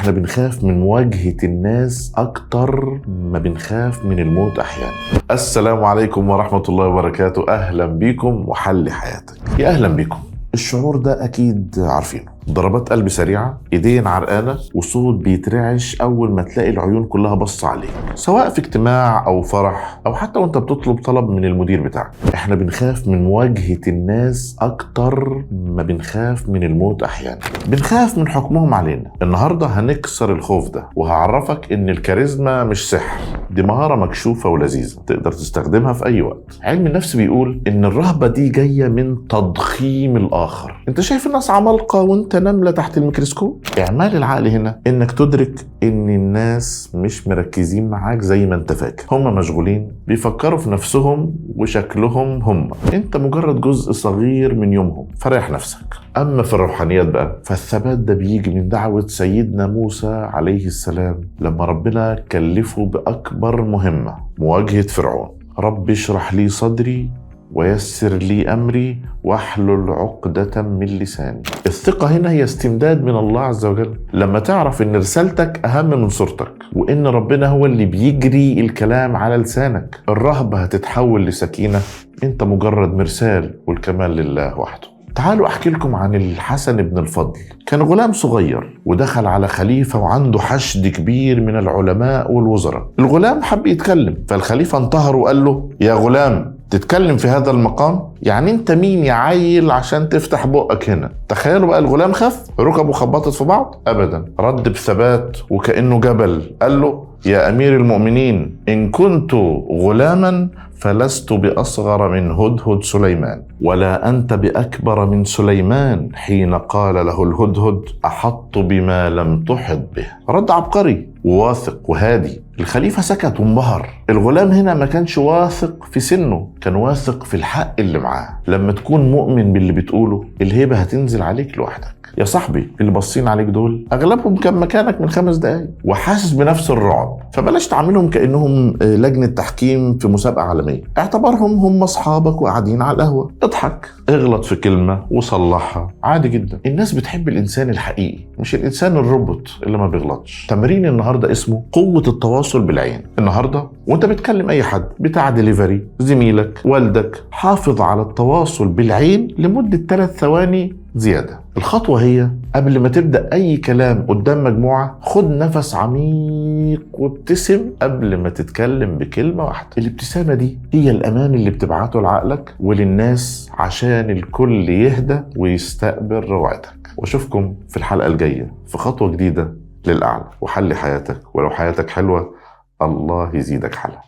احنا بنخاف من مواجهة الناس اكتر ما بنخاف من الموت احيانا. السلام عليكم ورحمة الله وبركاته. اهلا بيكم وحل حياتك. يا اهلا بيكم. الشعور ده اكيد عارفينه، ضربات قلب سريعة، ايدين عرقانة، وصوت بيترعش اول ما تلاقي العيون كلها بص عليك، سواء في اجتماع او فرح او حتى وانت بتطلب طلب من المدير بتاعك. احنا بنخاف من مواجهة الناس اكتر ما بنخاف من الموت احيانا. بنخاف من حكمهم علينا. النهاردة هنكسر الخوف ده وهعرفك ان الكاريزما مش سحر، دي مهارة مكشوفة ولذيذة تقدر تستخدمها في اي وقت. علم النفس بيقول ان الرهبة دي جاية من تضخيم الاخر. انت شايف الناس عمالقة وانت نملة تحت الميكروسكوب. اعمال العقل هنا انك تدرك ان الناس مش مركزين معاك زي ما انت فاكر، هم مشغولين بيفكروا في نفسهم وشكلهم انت مجرد جزء صغير من يومهم، فريح نفسك. اما في الروحانيات بقى فالثبات ده بيجي من دعوة سيدنا موسى عليه السلام لما ربنا كلفه باكبر مهمة، مواجهة فرعون. رب اشرح لي صدري ويسر لي أمري واحلل عقدة من لساني. الثقة هنا هي استمداد من الله عز وجل. لما تعرف ان رسالتك اهم من صورتك وان ربنا هو اللي بيجري الكلام على لسانك، الرهبة هتتحول لسكينة. انت مجرد مرسال والكمال لله وحده. تعالوا احكي لكم عن الحسن بن الفضل. كان غلام صغير ودخل على خليفة وعنده حشد كبير من العلماء والوزراء. الغلام حب يتكلم، فالخليفة انتهر وقال له: يا غلام، تتكلم في هذا المقام؟ يعني انت مين يا عيل عشان تفتح بقك هنا؟ تخيلوا بقى، الغلام خف، ركبه خبطت في بعض؟ ابدا، رد بثبات وكأنه جبل، قال له: يا امير المؤمنين، ان كنت غلاما فلست باصغر من هدهد سليمان، ولا انت باكبر من سليمان حين قال له الهدهد: احط بما لم تحط به. رد عبقري وواثق وهادي. الخليفة سكت وانبهر. الغلام هنا ما كانش واثق في سنه، كان واثق في الحق اللي معاه. لما تكون مؤمن باللي بتقوله الهيبة هتنزل عليك لوحدك. يا صاحبي، اللي باصين عليك دول اغلبهم كان مكانك من 5 دقايق وحاسس بنفس الرعب، فبلاش تعاملهم كأنهم لجنة تحكيم في مسابقة عالمية. اعتبرهم هم اصحابك وقاعدين على القهوة. اضحك، اغلط في كلمة وصلحها عادي جدا. الناس بتحب الانسان الحقيقي مش الانسان الروبوت اللي ما بيغلطش. تمرين النهاردة اسمه قوة التواصل بالعين. النهاردة وانت بتكلم اي حد، بتاع ديليفري، زميلك، والدك، حافظ على التواصل بالعين لمدة 3 ثواني زيادة. الخطوة هي قبل ما تبدأ أي كلام قدام مجموعة، خد نفس عميق وابتسم قبل ما تتكلم بكلمة واحدة. الابتسامة دي هي الأمان اللي بتبعته لعقلك وللناس عشان الكل يهدى ويستقبل روعتك. واشوفكم في الحلقة الجاية في خطوة جديدة للأعلى وحل حياتك. ولو حياتك حلوة الله يزيدك حلا.